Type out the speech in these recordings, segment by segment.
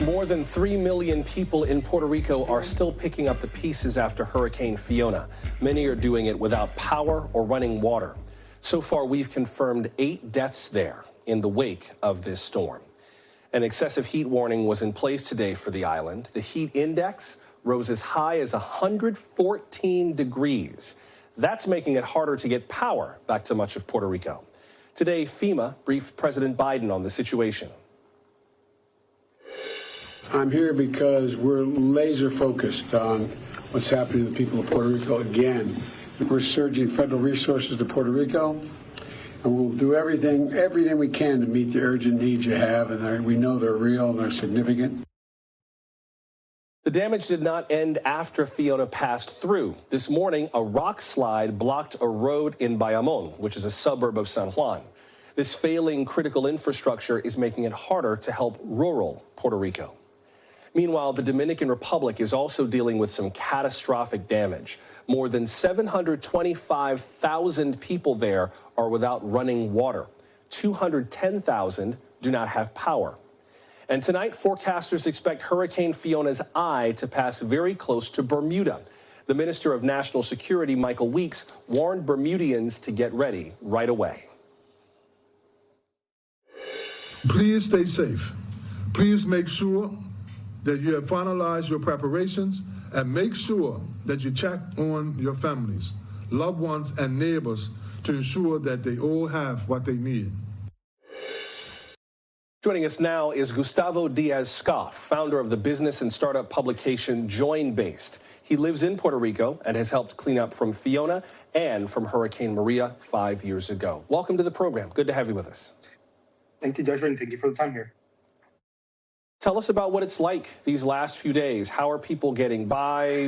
More than 3 million people in Puerto Rico are still picking up the pieces after Hurricane Fiona. Many are doing it without power or running water. So far, we've confirmed 8 deaths there in the wake of this storm. An excessive heat warning was in place today for the island. The heat index rose as high as 114 degrees. That's making it harder to get power back to much of Puerto Rico. Today, FEMA briefed President Biden on the situation. I'm here because we're laser focused on what's happening to the people of Puerto Rico again. We're surging federal resources to Puerto Rico, and we'll do everything we can to meet the urgent needs you have, and we know they're real and they're significant. The damage did not end after Fiona passed through. This morning, a rock slide blocked a road in Bayamon, which is a suburb of San Juan. This failing critical infrastructure is making it harder to help rural Puerto Rico. Meanwhile, the Dominican Republic is also dealing with some catastrophic damage. More than 725,000 people there are without running water. 210,000 do not have power. And tonight, forecasters expect Hurricane Fiona's eye to pass very close to Bermuda. The Minister of National Security, Michael Weeks, warned Bermudians to get ready right away. Please stay safe. Please make sure that you have finalized your preparations, and make sure that you check on your families, loved ones, and neighbors to ensure that they all have what they need. Joining us now is Gustavo Diaz-Scoff, founder of the business and startup publication Join-Based. He lives in Puerto Rico and has helped clean up from Fiona and from Hurricane Maria 5 years ago. Welcome to the program. Good to have you with us. Thank you, Joshua, and thank you for the time here. Tell us about what it's like these last few days. How are people getting by?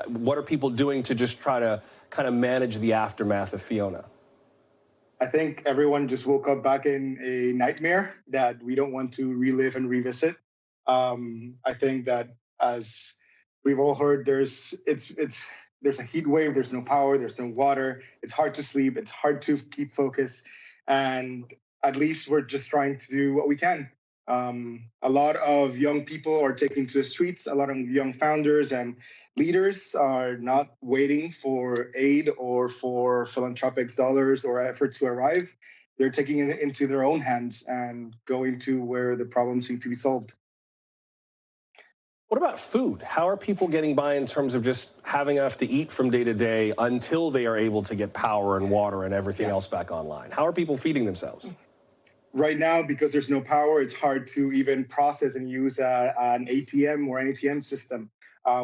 What are people doing to just try to kind of manage the aftermath of Fiona? I think everyone just woke up back in a nightmare that we don't want to relive and revisit. I think that, as we've all heard, there's a heat wave, there's no power, there's no water. It's hard to sleep, it's hard to keep focus, and at least we're just trying to do what we can. A lot of young people are taking to the streets. A lot of young founders and leaders are not waiting for aid or for philanthropic dollars or efforts to arrive. They're taking it into their own hands and going to where the problems seem to be solved. What about food? How are people getting by in terms of just having enough to eat from day to day until they are able to get power and water and everything else back online? How are people feeding themselves? Right now, because there's no power, it's hard to even process and use an ATM or an ATM system.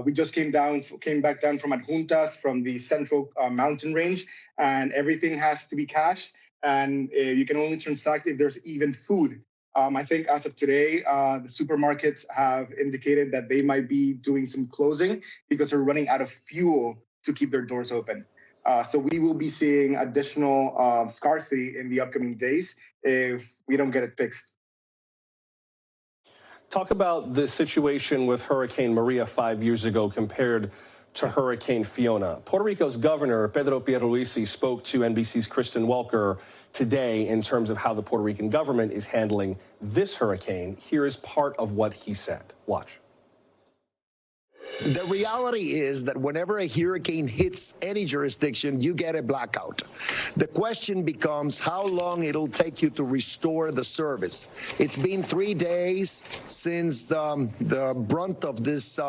We just came back down from Adjuntas, from the central mountain range, and everything has to be cashed, and you can only transact if there's even food. I think as of today, the supermarkets have indicated that they might be doing some closing because they're running out of fuel to keep their doors open. So we will be seeing additional scarcity in the upcoming days if we don't get it fixed. Talk about the situation with Hurricane Maria 5 years ago compared to Hurricane Fiona. Puerto Rico's governor, Pedro Pierluisi, spoke to NBC's Kristen Welker today in terms of how the Puerto Rican government is handling this hurricane. Here is part of what he said. Watch. The reality is that whenever a hurricane hits any jurisdiction, you get a blackout. The question becomes how long it'll take you to restore the service. It's been 3 days since the brunt of this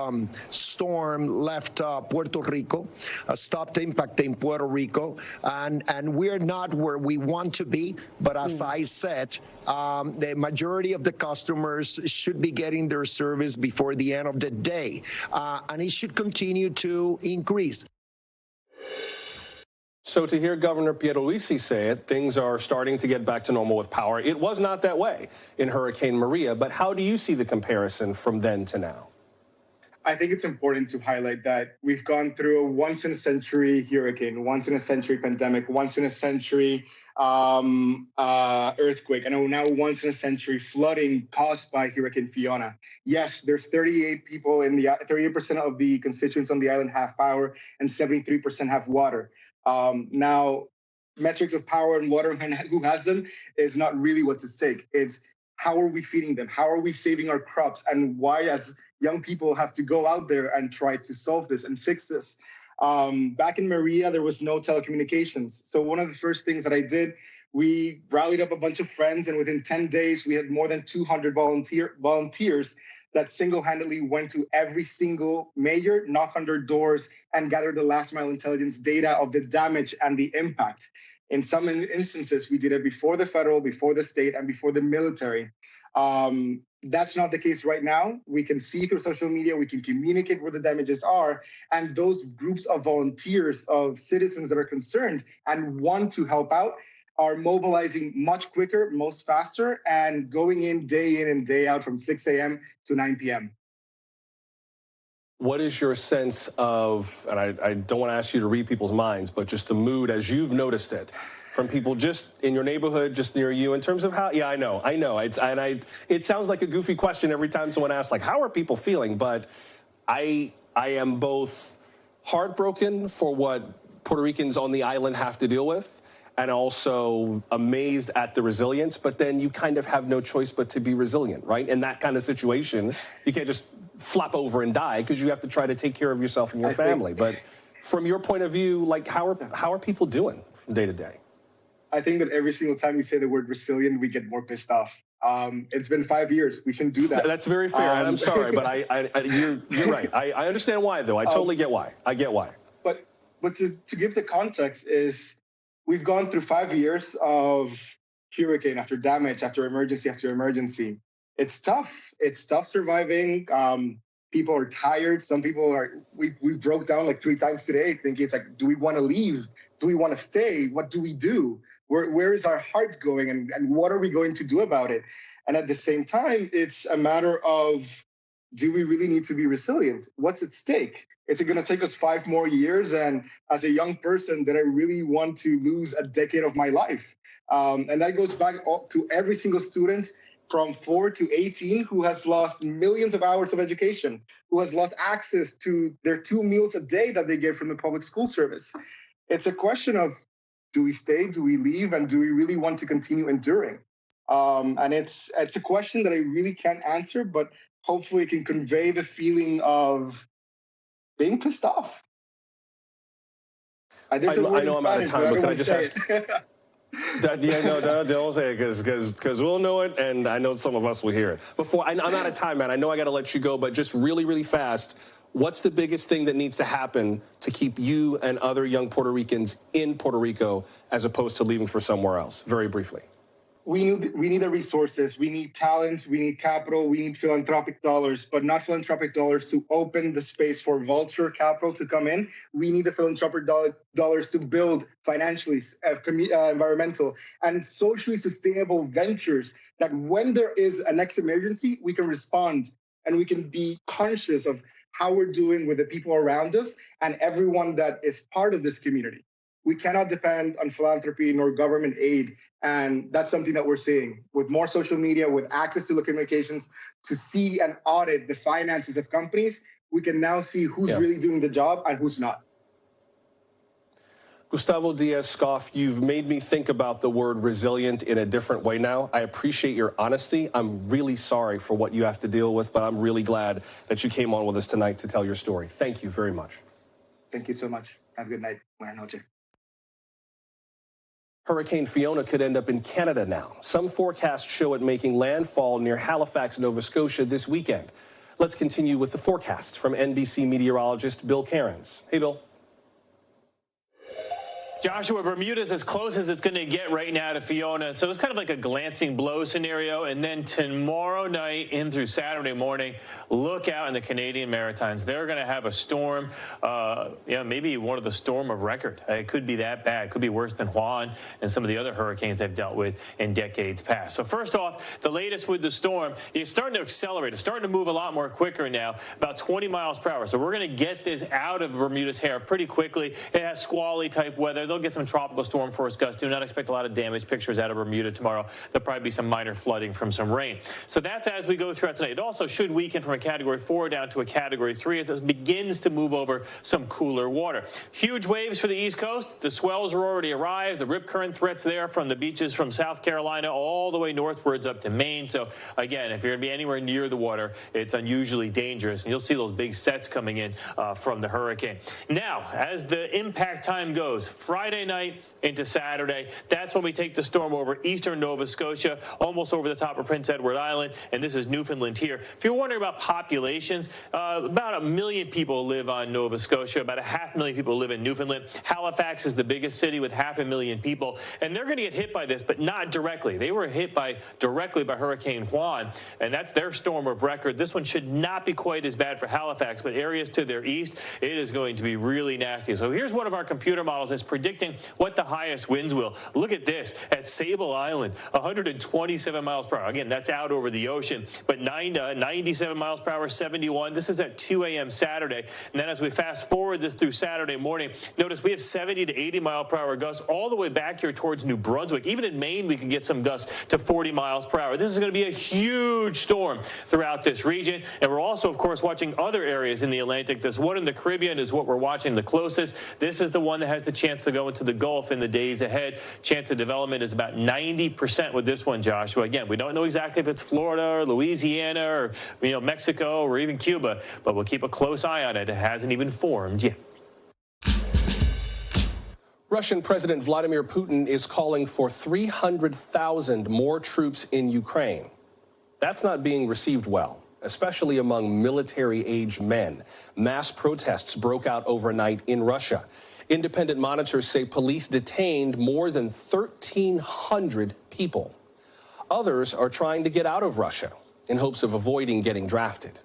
storm left Puerto Rico, stopped impacting Puerto Rico, and we're not where we want to be. But as I said, the majority of the customers should be getting their service before the end of the day. And it should continue to increase. So to hear Governor Pierluisi say it, things are starting to get back to normal with power. It was not that way in Hurricane Maria, but how do you see the comparison from then to now? I think it's important to highlight that we've gone through a once-in-a-century hurricane, once-in-a-century pandemic, once-in-a-century earthquake, and now once-in-a-century flooding caused by Hurricane Fiona. Yes, there's 38 people 38% of the constituents on the island have power, and 73% have water. Now, metrics of power and water and who has them is not really what's at stake. It's how are we feeding them? How are we saving our crops? And why, as young people, have to go out there and try to solve this and fix this? Back in Maria, there was no telecommunications. So one of the first things that I did, we rallied up a bunch of friends, and within 10 days, we had more than 200 volunteers that single-handedly went to every single mayor, knock on their doors, and gathered the last mile intelligence data of the damage and the impact. In some instances, we did it before the federal, before the state, and before the military. That's not the case right now. We can see through social media, we can communicate where the damages are, and those groups of volunteers, of citizens that are concerned and want to help out, are mobilizing much quicker, most faster, and going in and day out from 6 a.m. to 9 p.m. What is your sense of, and I don't want to ask you to read people's minds, but just the mood as you've noticed it from people just in your neighborhood, just near you, in terms of how, yeah, I know. It sounds like a goofy question every time someone asks, like, how are people feeling? But I am both heartbroken for what Puerto Ricans on the island have to deal with, and also amazed at the resilience, but then you kind of have no choice but to be resilient, right? In that kind of situation, you can't just flop over and die, because you have to try to take care of yourself and your family. But from your point of view, like, how are people doing from day to day? I think that every single time we say the word resilient, we get more pissed off. It's been 5 years. We shouldn't do that. That's very fair, and I'm sorry, but you're right. I understand why, though. I totally get why. I get why. But to give the context is, we've gone through 5 years of hurricane after damage, after emergency. It's tough. It's tough surviving. People are tired. Some people are, we broke down like 3 times today thinking, it's like, do we want to leave? Do we want to stay? What do we do? Where is our heart going? And what are we going to do about it? And at the same time, it's a matter of, do we really need to be resilient? What's at stake? Is it going to take us 5 more years? And as a young person, that I really want to lose a decade of my life? And that goes back to every single student from 4 to 18 who has lost millions of hours of education, who has lost access to their 2 meals a day that they get from the public school service. It's a question of, do we stay, do we leave, and do we really want to continue enduring? And it's a question that I really can't answer, but hopefully it can convey the feeling of being pissed off. I know I'm out of time, but can I just ask? Don't say it, because we'll know it, and I know some of us will hear it. I'm out of time, man. I know I got to let you go, but just really, really fast, what's the biggest thing that needs to happen to keep you and other young Puerto Ricans in Puerto Rico as opposed to leaving for somewhere else? Very briefly. We need the resources. We need talent. We need capital. We need philanthropic dollars, but not philanthropic dollars to open the space for vulture capital to come in. We need the philanthropic dollars to build financially, environmental, and socially sustainable ventures that when there is a next emergency, we can respond and we can be conscious of how we're doing with the people around us and everyone that is part of this community. We cannot depend on philanthropy nor government aid. And that's something that we're seeing with more social media, with access to the communications, to see and audit the finances of companies. We can now see who's really doing the job and who's not. Gustavo Diaz-Scoff, you've made me think about the word resilient in a different way now. I appreciate your honesty. I'm really sorry for what you have to deal with, but I'm really glad that you came on with us tonight to tell your story. Thank you very much. Thank you so much. Have a good night. Buenas noches. Hurricane Fiona could end up in Canada now. Some forecasts show it making landfall near Halifax, Nova Scotia this weekend. Let's continue with the forecast from NBC meteorologist Bill Cairns. Hey, Bill. Joshua, Bermuda's as close as it's going to get right now to Fiona. So it's kind of like a glancing blow scenario. And then tomorrow night in through Saturday morning, look out in the Canadian Maritimes. They're going to have a storm, maybe one of the storm of record. It could be that bad. It could be worse than Juan and some of the other hurricanes they've dealt with in decades past. So first off, the latest with the storm, it's starting to accelerate. It's starting to move a lot more quicker now, about 20 miles per hour. So we're going to get this out of Bermuda's hair pretty quickly. It has squally type weather. They'll get some tropical storm force gusts. Do not expect a lot of damage pictures out of Bermuda tomorrow. There'll probably be some minor flooding from some rain. So that's as we go throughout tonight. It also should weaken from a Category 4 down to a Category 3 as it begins to move over some cooler water. Huge waves for the East Coast. The swells are already arrived. The rip current threats there from the beaches from South Carolina all the way northwards up to Maine. So again, if you're going to be anywhere near the water, it's unusually dangerous. And you'll see those big sets coming in from the hurricane. Now, as the impact time goes, Friday night into Saturday, that's when we take the storm over eastern Nova Scotia, almost over the top of Prince Edward Island, and this is Newfoundland here. If you're wondering about populations, about 1 million people live on Nova Scotia, about 500,000 people live in Newfoundland. Halifax is the biggest city with 500,000 people, and they're going to get hit by this, but not directly. They were hit directly by Hurricane Juan, and that's their storm of record. This one should not be quite as bad for Halifax, but areas to their east, it is going to be really nasty. So here's one of our computer models that's predicting what the highest winds will. Look at this at Sable Island, 127 miles per hour. Again, that's out over the ocean, but 97 miles per hour, 71. This is at 2 a.m. Saturday. And then as we fast forward this through Saturday morning, notice we have 70 to 80 mile per hour gusts all the way back here towards New Brunswick. Even in Maine, we can get some gusts to 40 miles per hour. This is going to be a huge storm throughout this region. And we're also, of course, watching other areas in the Atlantic. This one in the Caribbean is what we're watching the closest. This is the one that has the chance to go into the Gulf in the days ahead. Chance of development is about 90% with this one, Joshua. Again, we don't know exactly if it's Florida or Louisiana or Mexico or even Cuba, but we'll keep a close eye on it. It hasn't even formed yet. Russian President Vladimir Putin is calling for 300,000 more troops in Ukraine. That's not being received well, especially among military-age men. Mass protests broke out overnight in Russia. Independent monitors say police detained more than 1,300 people. Others are trying to get out of Russia in hopes of avoiding getting drafted.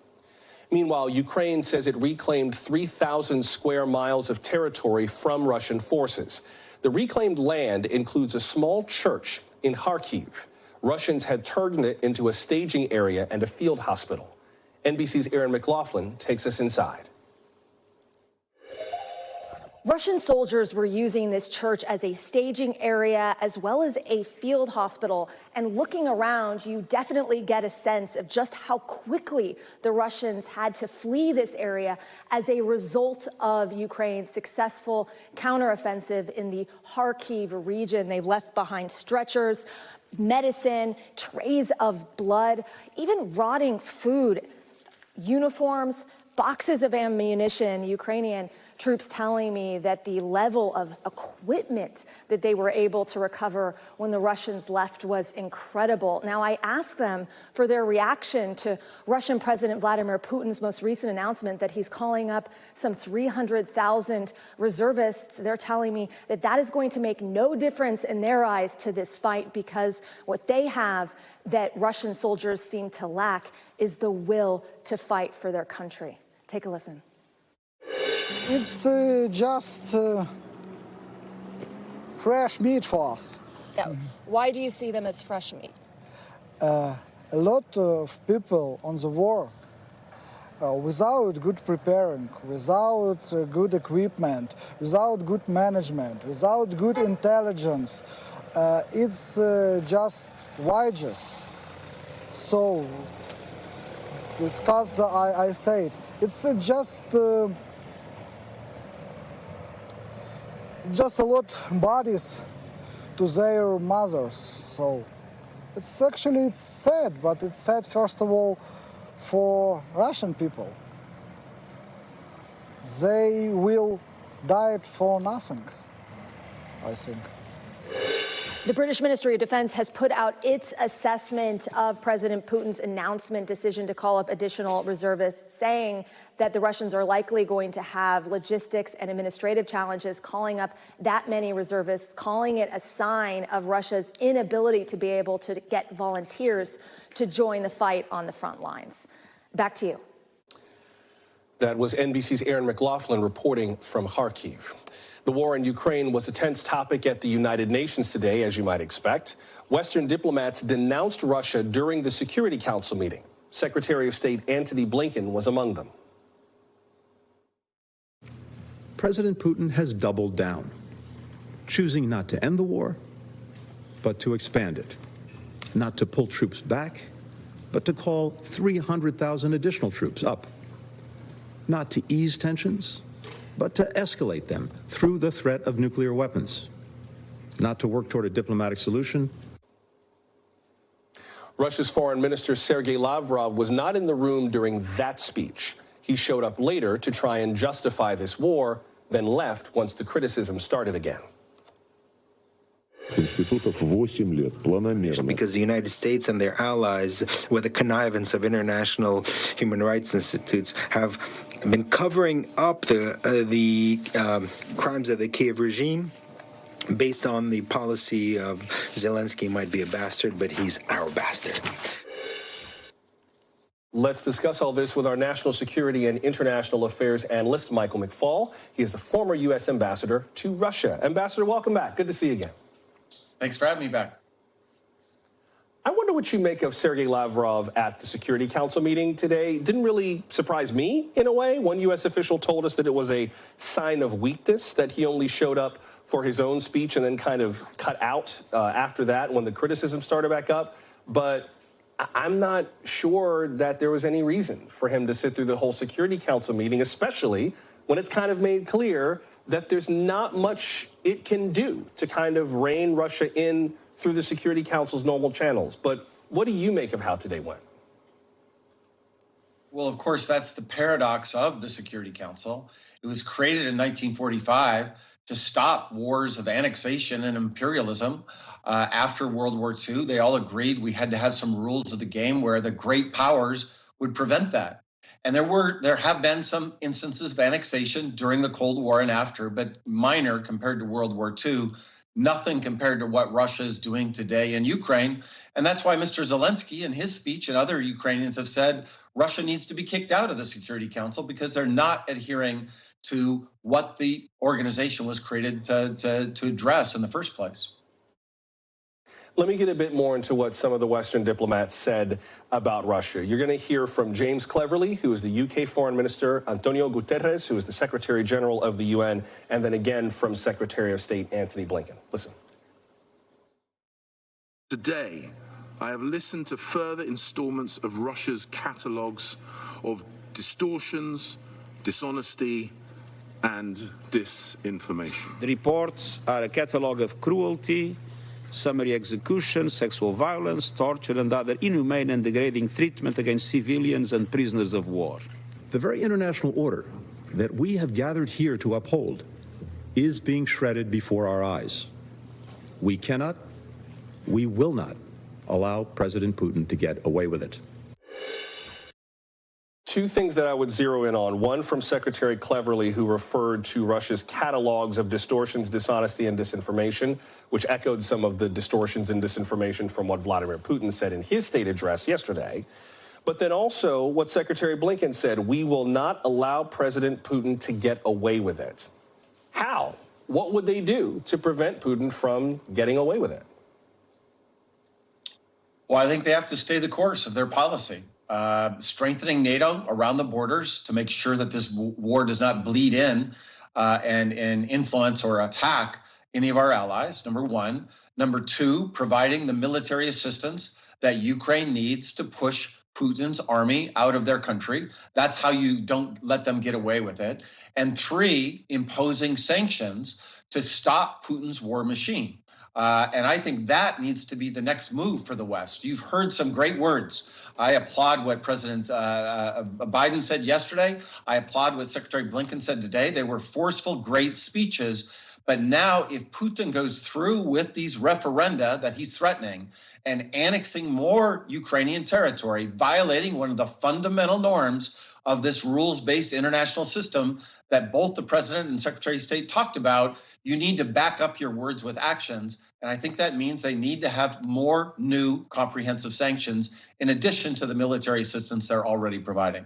Meanwhile, Ukraine says it reclaimed 3,000 square miles of territory from Russian forces. The reclaimed land includes a small church in Kharkiv. Russians had turned it into a staging area and a field hospital. NBC's Aaron McLaughlin takes us inside. Russian soldiers were using this church as a staging area as well as a field hospital. And looking around, you definitely get a sense of just how quickly the Russians had to flee this area as a result of Ukraine's successful counteroffensive in the Kharkiv region. They've left behind stretchers, medicine, trays of blood, even rotting food, uniforms, boxes of ammunition. Ukrainian troops telling me that the level of equipment that they were able to recover when the Russians left was incredible. Now, I asked them for their reaction to Russian President Vladimir Putin's most recent announcement that he's calling up some 300,000 reservists. They're telling me that that is going to make no difference in their eyes to this fight because what they have that Russian soldiers seem to lack is the will to fight for their country. Take a listen. It's just fresh meat for us. Yeah. Why do you see them as fresh meat? A lot of people on the war, without good preparing, without good equipment, without good management, without good intelligence, it's just wages. So, because I say it's just a lot bodies to their mothers. So it's actually sad, but it's sad first of all for Russian people. They will die for nothing, I think. The British Ministry of Defense has put out its assessment of President Putin's announcement decision to call up additional reservists, saying that the Russians are likely going to have logistics and administrative challenges calling up that many reservists, calling it a sign of Russia's inability to be able to get volunteers to join the fight on the front lines. Back to you. That was NBC's Aaron McLaughlin reporting from Kharkiv. The war in Ukraine was a tense topic at the United Nations today, as you might expect. Western diplomats denounced Russia during the Security Council meeting. Secretary of State Antony Blinken was among them. President Putin has doubled down, choosing not to end the war, but to expand it. Not to pull troops back, but to call 300,000 additional troops up. Not to ease tensions, but to escalate them through the threat of nuclear weapons. Not to work toward a diplomatic solution. Russia's Foreign Minister Sergei Lavrov was not in the room during that speech. He showed up later to try and justify this war, then left once the criticism started again. Because the United States and their allies, with the connivance of international human rights institutes, have been covering up the crimes of the Kiev regime based on the policy of Zelensky might be a bastard, but he's our bastard. Let's discuss all this with our national security and international affairs analyst, Michael McFaul. He is a former U.S. ambassador to Russia. Ambassador, welcome back. Good to see you again. Thanks for having me back. I wonder what you make of Sergei Lavrov at the Security Council meeting today. Didn't really surprise me in a way. One U.S. official told us that it was a sign of weakness that he only showed up for his own speech and then kind of cut out after that when the criticism started back up. But I'm not sure that there was any reason for him to sit through the whole Security Council meeting, especially when it's kind of made clear that there's not much it can do to kind of rein Russia in through the Security Council's normal channels. But what do you make of how today went? Well, of course, that's the paradox of the Security Council. It was created in 1945 to stop wars of annexation and imperialism. After World War II, they all agreed we had to have some rules of the game where the great powers would prevent that. And there have been some instances of annexation during the Cold War and after, but minor compared to World War II, nothing compared to what Russia is doing today in Ukraine. And that's why Mr. Zelensky in his speech and other Ukrainians have said Russia needs to be kicked out of the Security Council because they're not adhering to what the organization was created to address in the first place. Let me get a bit more into what some of the Western diplomats said about Russia. You're going to hear from James Cleverly, who is the UK Foreign Minister, Antonio Guterres, who is the Secretary General of the UN, and then again from Secretary of State Antony Blinken. Listen. Today, I have listened to further installments of Russia's catalogues of distortions, dishonesty, and disinformation. The reports are a catalogue of cruelty, summary execution, sexual violence, torture, and other inhumane and degrading treatment against civilians and prisoners of war. The very international order that we have gathered here to uphold is being shredded before our eyes. We cannot, we will not allow President Putin to get away with it. Two things that I would zero in on. One from Secretary Cleverly, who referred to Russia's catalogs of distortions, dishonesty, and disinformation, which echoed some of the distortions and disinformation from what Vladimir Putin said in his state address yesterday. But then also what Secretary Blinken said, we will not allow President Putin to get away with it. How? What would they do to prevent Putin from getting away with it? Well, I think they have to stay the course of their policy. Strengthening NATO around the borders to make sure that this war does not bleed in and influence or attack any of our allies, number one. Number two, providing the military assistance that Ukraine needs to push Putin's army out of their country. That's how you don't let them get away with it. And three, imposing sanctions to stop Putin's war machine. And I think that needs to be the next move for the West. You've heard some great words. I applaud what President Biden said yesterday. I applaud what Secretary Blinken said today. They were forceful, great speeches, But now if Putin goes through with these referenda that he's threatening and annexing more Ukrainian territory, violating one of the fundamental norms of this rules-based international system that both the president and Secretary of State talked about, you need to back up your words with actions. And I think that means they need to have more new comprehensive sanctions in addition to the military assistance they're already providing.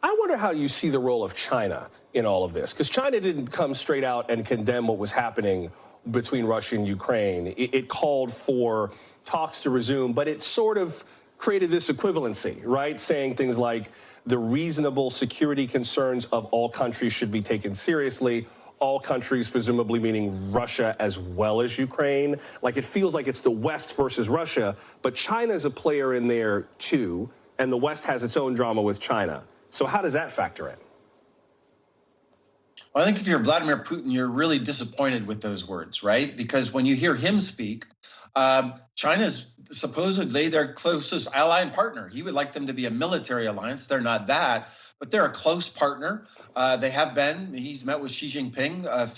I wonder how you see the role of China in all of this, because China didn't come straight out and condemn what was happening between Russia and Ukraine. It called for talks to resume, but it sort of created this equivalency, right? Saying things like the reasonable security concerns of all countries should be taken seriously. All countries, presumably meaning Russia as well as Ukraine. Like, it feels like it's the West versus Russia, but China's a player in there too, and the West has its own drama with China. So how does that factor in? Well, I think if you're Vladimir Putin, you're really disappointed with those words, right? Because when you hear him speak, China's supposedly their closest ally and partner. He would like them to be a military alliance. They're not that, but they're a close partner. They have been. He's met with Xi Jinping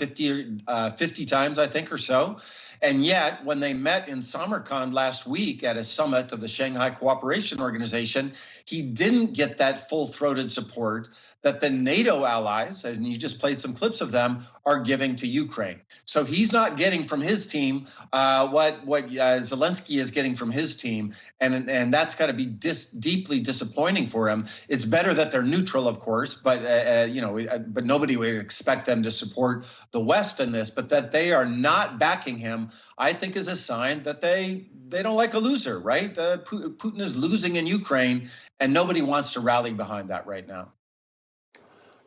50 times, I think, or so. And yet, when they met in Samarkand last week at a summit of the Shanghai Cooperation Organization, he didn't get that full-throated support that the NATO allies, and you just played some clips of them, are giving to Ukraine. So he's not getting from his team what Zelensky is getting from his team, and that's got to be deeply disappointing for him. It's better that they're neutral, of course, but but nobody would expect them to support the West in this. But that they are not backing him, I think, is a sign that they don't like a loser, right? Putin is losing in Ukraine, and nobody wants to rally behind that right now.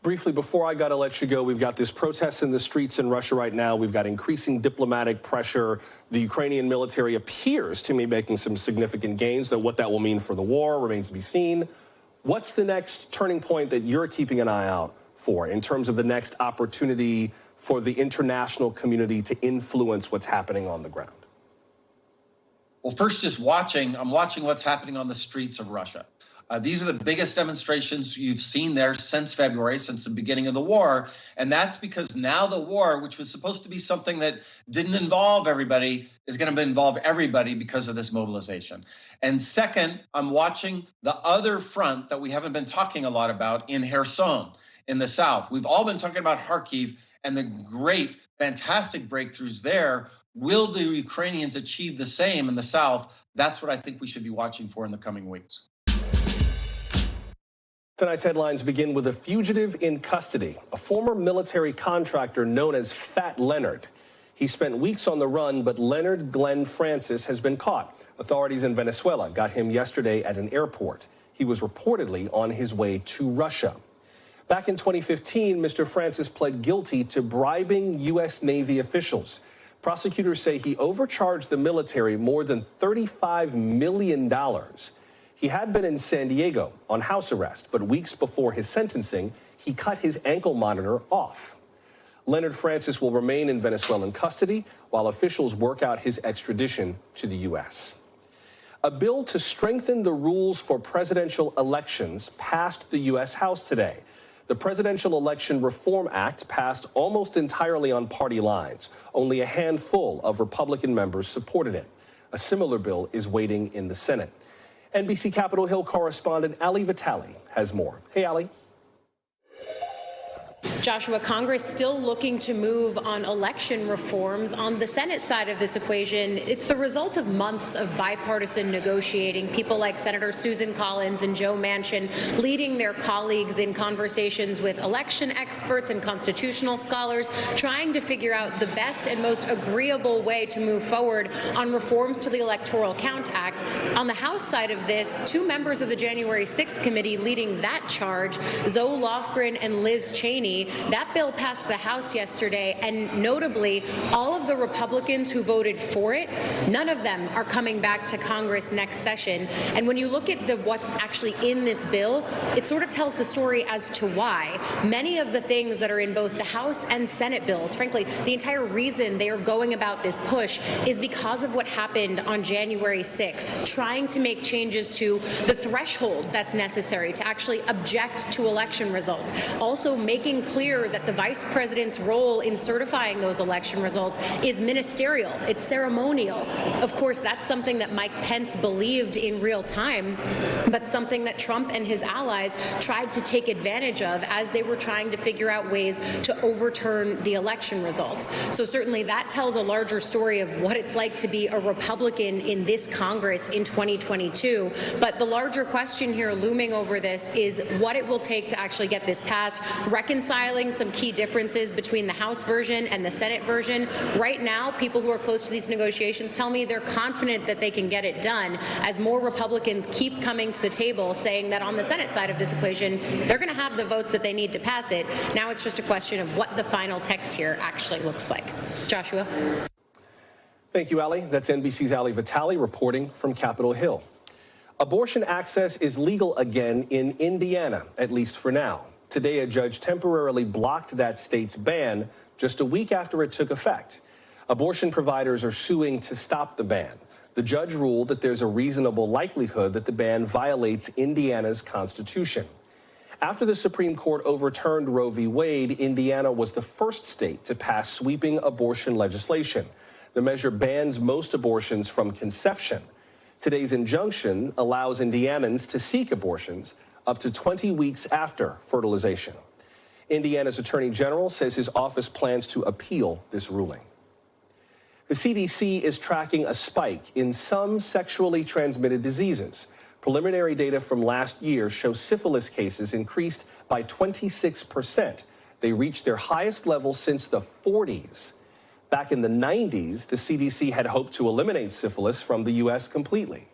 Briefly, before I got to let you go, we've got this protest in the streets in Russia right now. We've got increasing diplomatic pressure. The Ukrainian military appears to be making some significant gains, though what that will mean for the war remains to be seen. What's the next turning point that you're keeping an eye out for in terms of the next opportunity for the international community to influence what's happening on the ground? Well, first, I'm watching what's happening on the streets of Russia. These are the biggest demonstrations you've seen there since February, since the beginning of the war. And that's because now the war, which was supposed to be something that didn't involve everybody, is going to involve everybody because of this mobilization. And second, I'm watching the other front that we haven't been talking a lot about in Kherson, in the south. We've all been talking about Kharkiv and the great, fantastic breakthroughs there. Will the Ukrainians achieve the same in the south? That's what I think we should be watching for in the coming weeks. Tonight's headlines begin with a fugitive in custody, a former military contractor known as Fat Leonard. He spent weeks on the run, but Leonard Glenn Francis has been caught. Authorities in Venezuela got him yesterday at an airport. He was reportedly on his way to Russia. Back in 2015, Mr. Francis pled guilty to bribing U.S. Navy officials. Prosecutors say he overcharged the military more than $35 million. He had been in San Diego on house arrest, but weeks before his sentencing, he cut his ankle monitor off. Leonard Francis will remain in Venezuelan custody while officials work out his extradition to the U.S. A bill to strengthen the rules for presidential elections passed the U.S. House today. The Presidential Election Reform Act passed almost entirely on party lines. Only a handful of Republican members supported it. A similar bill is waiting in the Senate. NBC Capitol Hill correspondent Ali Vitale has more. Hey, Ali. Joshua, Congress still looking to move on election reforms. On the Senate side of this equation, it's the result of months of bipartisan negotiating. People like Senator Susan Collins and Joe Manchin leading their colleagues in conversations with election experts and constitutional scholars, trying to figure out the best and most agreeable way to move forward on reforms to the Electoral Count Act. On the House side of this, two members of the January 6th committee leading that charge, Zoe Lofgren and Liz Cheney. That bill passed the House yesterday, and notably, all of the Republicans who voted for it, none of them are coming back to Congress next session. And when you look at what's actually in this bill, it sort of tells the story as to why. Many of the things that are in both the House and Senate bills, frankly, the entire reason they are going about this push is because of what happened on January 6th, trying to make changes to the threshold that's necessary to actually object to election results. Also making clear clear that the vice president's role in certifying those election results is ministerial. It's ceremonial. Of course, that's something that Mike Pence believed in real time, but something that Trump and his allies tried to take advantage of as they were trying to figure out ways to overturn the election results. So certainly that tells a larger story of what it's like to be a Republican in this Congress in 2022. But the larger question here looming over this is what it will take to actually get this passed, reconciling some key differences between the House version and the Senate version. Right now, people who are close to these negotiations tell me they're confident that they can get it done as more Republicans keep coming to the table saying that on the Senate side of this equation, they're going to have the votes that they need to pass it. Now it's just a question of what the final text here actually looks like. Joshua. Thank you, Ali. That's NBC's Ali Vitale reporting from Capitol Hill. Abortion access is legal again in Indiana, at least for now. Today, a judge temporarily blocked that state's ban just a week after it took effect. Abortion providers are suing to stop the ban. The judge ruled that there's a reasonable likelihood that the ban violates Indiana's constitution. After the Supreme Court overturned Roe v. Wade, Indiana was the first state to pass sweeping abortion legislation. The measure bans most abortions from conception. Today's injunction allows Indianans to seek abortions up to 20 weeks after fertilization. Indiana's Attorney General says his office plans to appeal this ruling. The CDC is tracking a spike in some sexually transmitted diseases. Preliminary data from last year show syphilis cases increased by 26%. They reached their highest level since the 40s. Back in the 90s, the CDC had hoped to eliminate syphilis from the U.S. completely.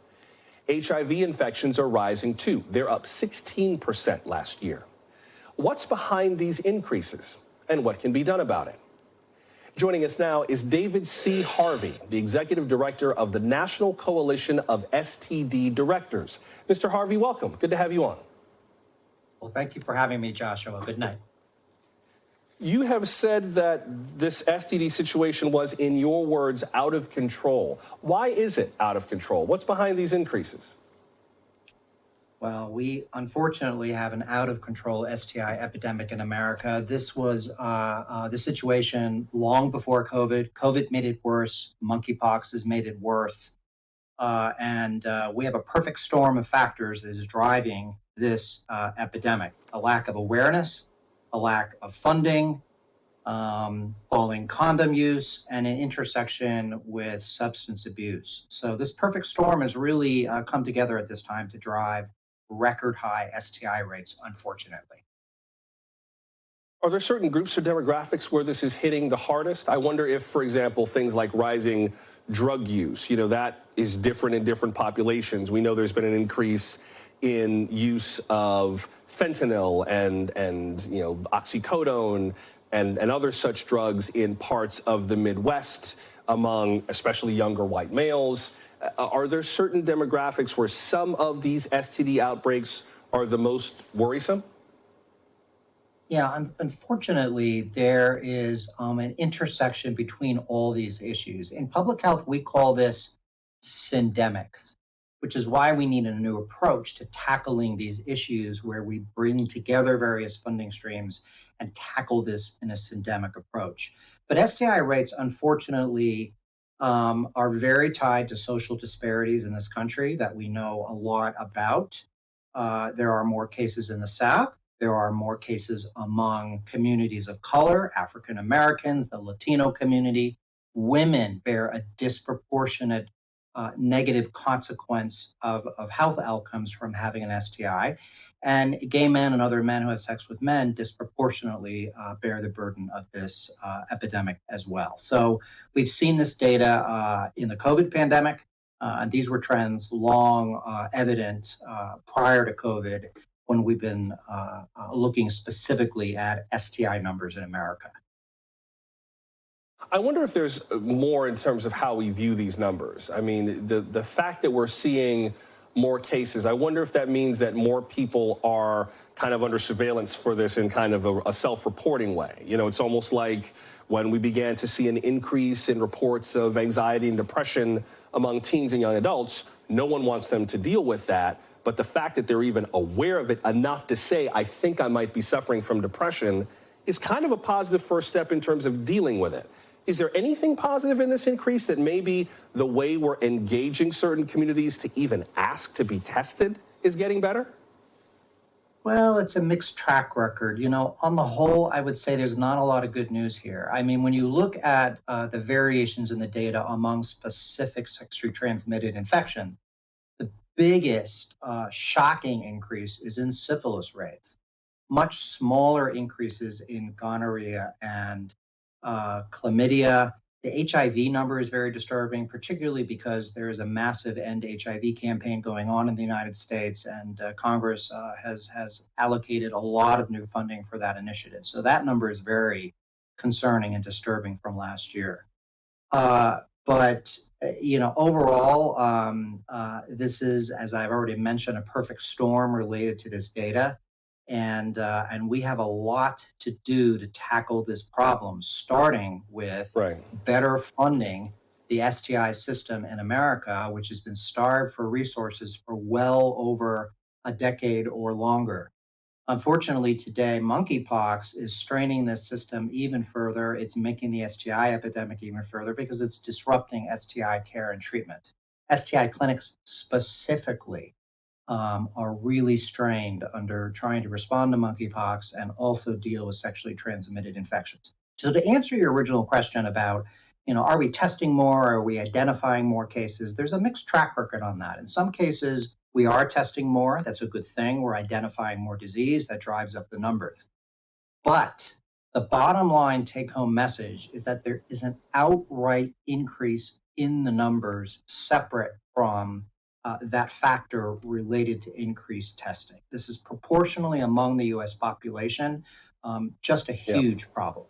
HIV infections are rising, too. They're up 16% last year. What's behind these increases, and what can be done about it? Joining us now is David C. Harvey, the executive director of the National Coalition of STD Directors. Mr. Harvey, welcome. Good to have you on. Well, thank you for having me, Joshua. Good night. You have said that this STD situation was, in your words, out of control. Why is it out of control? What's behind these increases? Well, we unfortunately have an out-of-control STI epidemic in America. This was the situation long before COVID. COVID made it worse. Monkeypox has made it worse. And we have a perfect storm of factors that is driving this epidemic. A lack of awareness, a lack of funding, falling condom use, and an intersection with substance abuse. So this perfect storm has really come together at this time to drive record high STI rates, unfortunately. Are there certain groups or demographics where this is hitting the hardest? I wonder if, for example, things like rising drug use, that is different in different populations. We know there's been an increase in use of fentanyl and oxycodone and other such drugs in parts of the Midwest among especially younger white males. Are there certain demographics where some of these STD outbreaks are the most worrisome? Yeah, unfortunately, there is an intersection between all these issues. In public health, we call this syndemics, which is why we need a new approach to tackling these issues where we bring together various funding streams and tackle this in a syndemic approach. But STI rates, unfortunately, are very tied to social disparities in this country that we know a lot about. There are more cases in the South. There are more cases among communities of color, African Americans, the Latino community. Women bear a disproportionate negative consequence of health outcomes from having an STI. And gay men and other men who have sex with men disproportionately bear the burden of this epidemic as well. So we've seen this data in the COVID pandemic, and these were trends long evident prior to COVID when we've been looking specifically at STI numbers in America. I wonder if there's more in terms of how we view these numbers. I mean, the fact that we're seeing more cases, I wonder if that means that more people are kind of under surveillance for this in kind of a self-reporting way. It's almost like when we began to see an increase in reports of anxiety and depression among teens and young adults, no one wants them to deal with that. But the fact that they're even aware of it enough to say, I think I might be suffering from depression, is kind of a positive first step in terms of dealing with it. Is there anything positive in this increase, that maybe the way we're engaging certain communities to even ask to be tested is getting better? Well, it's a mixed track record. You know, on the whole, I would say there's not a lot of good news here. I mean, when you look at the variations in the data among specific sexually transmitted infections, the biggest shocking increase is in syphilis rates. Much smaller increases in gonorrhea and chlamydia. The HIV number is very disturbing, particularly because there is a massive End HIV campaign going on in the United States, and Congress has allocated a lot of new funding for that initiative. So that number is very concerning and disturbing from last year. But you know, overall, this is, as I've already mentioned, a perfect storm related to this data. And we have a lot to do to tackle this problem, starting with better funding the STI system in America, which has been starved for resources for well over a decade or longer. Unfortunately, today, monkeypox is straining this system even further. It's making the STI epidemic even further because it's disrupting STI care and treatment. STI clinics specifically are really strained under trying to respond to monkeypox and also deal with sexually transmitted infections. So to answer your original question about, you know, are we testing more? Are we identifying more cases? There's a mixed track record on that. In some cases, we are testing more. That's a good thing. We're identifying more disease. That drives up the numbers. But the bottom line take-home message is that there is an outright increase in the numbers separate from that factor related to increased testing. This is proportionally among the U.S. population, just a huge problem.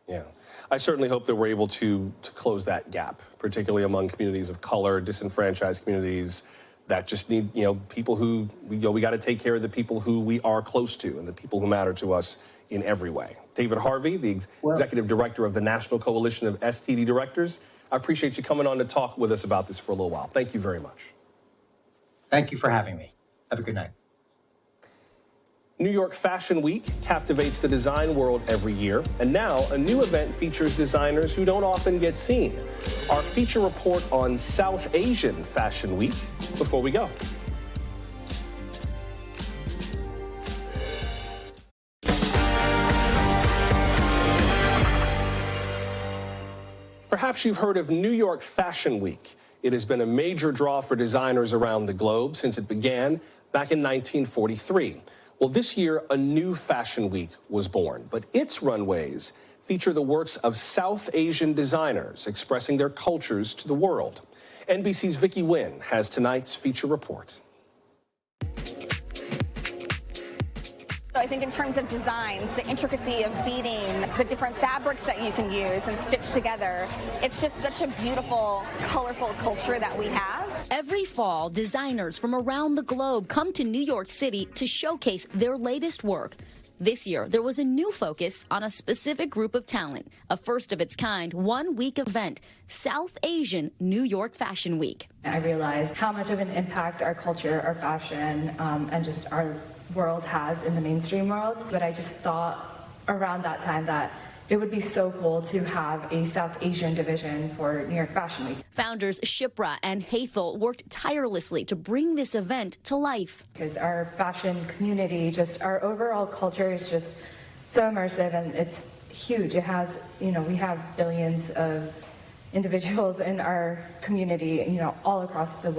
Yeah. I certainly hope that we're able to close that gap, particularly among communities of color, disenfranchised communities that just need, you know, people who, we got to take care of the people who we are close to and the people who matter to us in every way. David Harvey, the Executive Director of the National Coalition of STD Directors, I appreciate you coming on to talk with us about this for a little while. Thank you very much. Thank you for having me. Have a good night. New York Fashion Week captivates the design world every year, and now a new event features designers who don't often get seen. Our feature report on South Asian Fashion Week before we go. Perhaps you've heard of New York Fashion Week. It has been a major draw for designers around the globe since it began back in 1943. Well, this year, a new fashion week was born, but its runways feature the works of South Asian designers expressing their cultures to the world. NBC's Vicky Nguyen has tonight's feature report. So I think in terms of designs, the intricacy of beading, the different fabrics that you can use and stitch together, it's just such a beautiful, colorful culture that we have. Every fall, designers from around the globe come to New York City to showcase their latest work. This year, there was a new focus on a specific group of talent, a first of its kind, one-week event, South Asian New York Fashion Week. I realized how much of an impact our culture, our fashion, and just our world has in the mainstream world. But I just thought around that time that it would be so cool to have a South Asian division for New York Fashion Week. Founders Shipra and Hathel worked tirelessly to bring this event to life. Because our fashion community, just our overall culture is just so immersive and it's huge. It has, you know, we have billions of individuals in our community, you know, all across the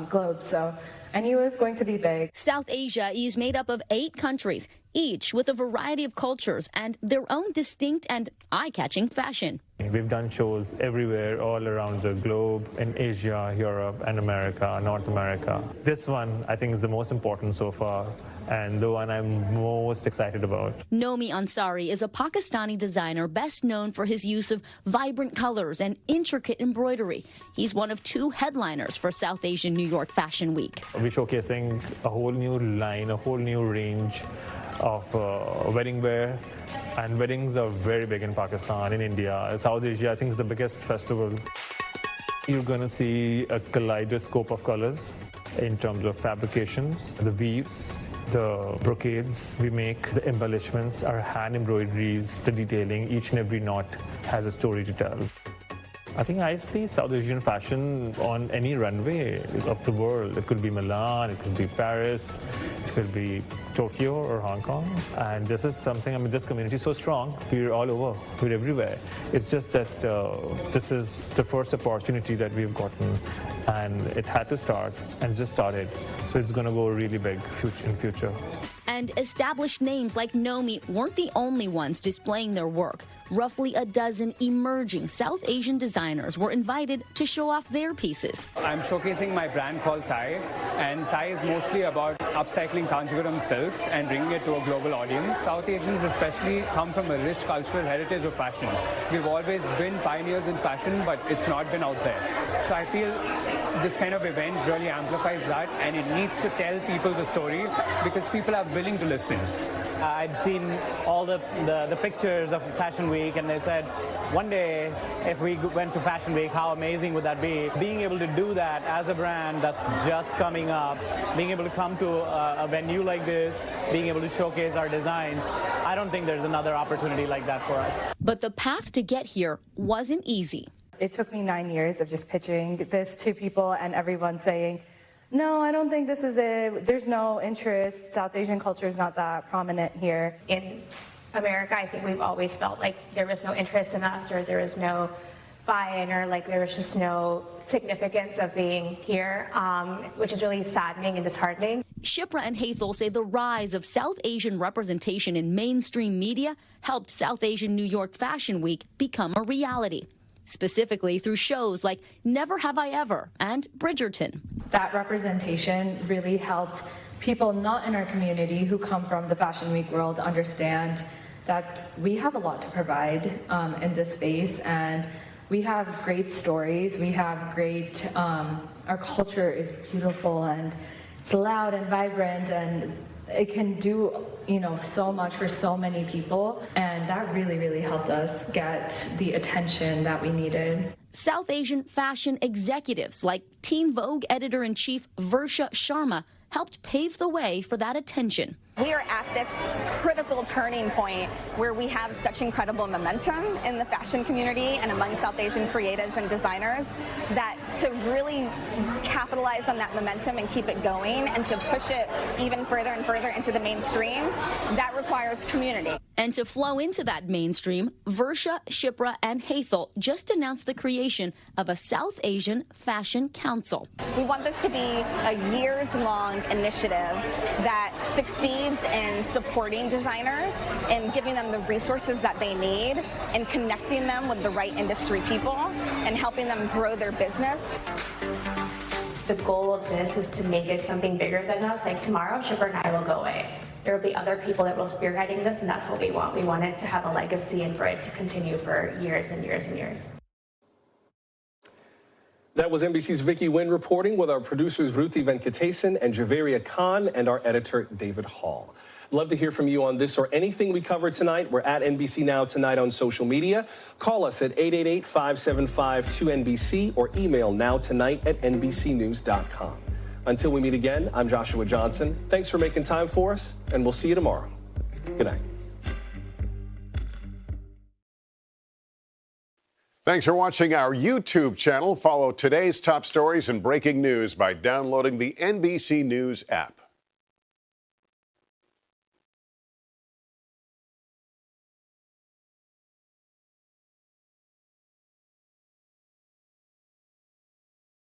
globe. So I knew it was going to be big. South Asia is made up of 8 countries, each with a variety of cultures and their own distinct and eye-catching fashion. We've done shows everywhere, all around the globe, in Asia, Europe, and America, North America. This one, I think, is the most important so far, and the one I'm most excited about. Nomi Ansari is a Pakistani designer best known for his use of vibrant colors and intricate embroidery. He's one of 2 headliners for South Asian New York Fashion Week. We're showcasing a whole new line, a whole new range of wedding wear. And weddings are very big in Pakistan, in India. South Asia, I think, is the biggest festival. You're going to see a kaleidoscope of colors in terms of fabrications, the weaves, the brocades we make, the embellishments, our hand embroideries, the detailing, each and every knot has a story to tell. I think I see South Asian fashion on any runway of the world. It could be Milan, it could be Paris, it could be Tokyo or Hong Kong. And this is something, I mean, this community is so strong. We're all over, we're everywhere. It's just that this is the first opportunity that we've gotten, and it had to start, and it just started. So it's going to go really big in future. And established names like Nomi weren't the only ones displaying their work. Roughly a dozen emerging South Asian designers were invited to show off their pieces. I'm showcasing my brand called Thai, and Thai is mostly about upcycling Kanchipuram silks and bringing it to a global audience. South Asians especially come from a rich cultural heritage of fashion. We've always been pioneers in fashion, but it's not been out there. So I feel this kind of event really amplifies that, and it needs to tell people the story because people are willing to listen. I'd seen all the pictures of Fashion Week, and they said, one day, if we went to Fashion Week, how amazing would that be? Being able to do that as a brand that's just coming up, being able to come to a venue like this, being able to showcase our designs, I don't think there's another opportunity like that for us. But the path to get here wasn't easy. It took me 9 years of just pitching this to people and everyone saying, no, I don't think this is it. There's no interest. South Asian culture is not that prominent here. In America, I think we've always felt like there was no interest in us, or there was no buy-in, or like there was just no significance of being here, which is really saddening and disheartening. Shipra and Hathel say the rise of South Asian representation in mainstream media helped South Asian New York Fashion Week become a reality, specifically through shows like Never Have I Ever and Bridgerton. That representation really helped people not in our community who come from the Fashion Week world understand that we have a lot to provide in this space, and we have great stories, we have great, our culture is beautiful and it's loud and vibrant, and it can do, so much for so many people, and that really, really helped us get the attention that we needed. South Asian fashion executives like Teen Vogue editor-in-chief Varsha Sharma helped pave the way for that attention. We are at this critical turning point where we have such incredible momentum in the fashion community and among South Asian creatives and designers that to really capitalize on that momentum and keep it going and to push it even further and further into the mainstream, that requires community. And to flow into that mainstream, Varsha, Shipra, and Hathel just announced the creation of a South Asian Fashion Council. We want this to be a years-long initiative that succeeds in supporting designers and giving them the resources that they need and connecting them with the right industry people and helping them grow their business. The goal of this is to make it something bigger than us. Like tomorrow, Shipra and I will go away. There will be other people that will spearheading this, and that's what we want. We want it to have a legacy and for it to continue for years and years and years. That was NBC's Vicky Nguyen reporting with our producers Ruti Venkatesan and Javeria Khan and our editor David Hall. Love to hear from you on this or anything we covered tonight. We're at NBC Now Tonight on social media. Call us at 888-575-2NBC or email nowtonight@nbcnews.com. Until we meet again, I'm Joshua Johnson. Thanks for making time for us, and we'll see you tomorrow. Good night. Thanks for watching our YouTube channel. Follow today's top stories and breaking news by downloading the NBC News app.